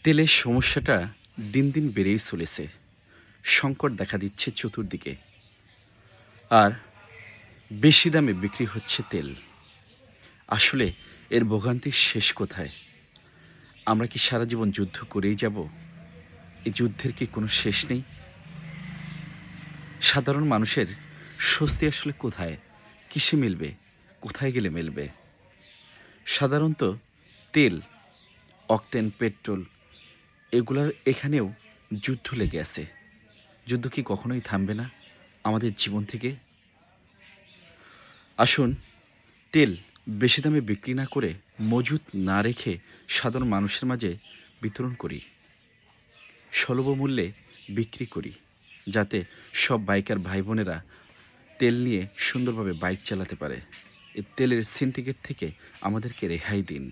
তেলের সমস্যাটা দিন দিন বেড়েই চলেছে। সংকট দেখা দিচ্ছে চতুর্দিকে। আর বেশি দামে বিক্রি হচ্ছে তেল। আসলে এর ভোগান্তির শেষ কোথায়? আমরা কি সারা জীবন যুদ্ধ করেই যাব? এই যুদ্ধের কি কোনো শেষ নেই? সাধারণ মানুষের স্বস্তি আসলে কোথায়? কিসে মিলবে? কোথায় গেলে মিলবে? সাধারণত তেল, অকটেন, পেট্রোল এগুলার এখানেও যুদ্ধ লেগে আছে। যুদ্ধ কি কখনোই থামবে না আমাদের জীবন থেকে? আসুন তেল বেশি দামে বিক্রি না করে মজুত না রেখে সাধারণ মানুষের মাঝে বিতরণ করি, সুলভ মূল্যে বিক্রি করি, যাতে সব বাইকার ভাই বোনেরা তেল নিয়ে সুন্দরভাবে বাইক চালাতে পারে। এই তেলের সিন্ডিকেট থেকে আমাদেরকে রেহাই দিন।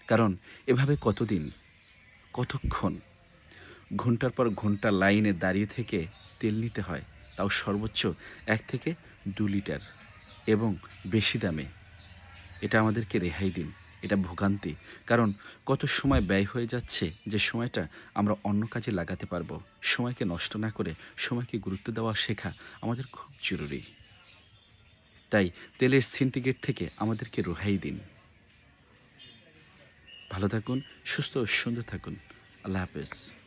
কারণ এভাবে কতদিন, কতক্ষণ ঘন্টার পর ঘন্টা লাইনে দাঁড়িয়ে থেকে তেল নিতে হয়, তাও সর্বোচ্চ ১ থেকে ২ লিটার এবং বেশি দামে। এটা আমাদেরকে রেহাই দিন। এটা ভোগান্তি। কারণ কত সময় ব্যয় হয়ে যাচ্ছে, যে সময়টা আমরা অন্য কাজে লাগাতে পারবো। সময়কে নষ্ট না করে সময়কে গুরুত্ব দেওয়া শেখা আমাদের খুব জরুরি। তাই তেলের সিন্ডিকেট থেকে আমাদেরকে রেহাই দিন। ভালো থাকুন, সুস্থ ও সুন্দর থাকুন। আল্লাহ হাফেজ।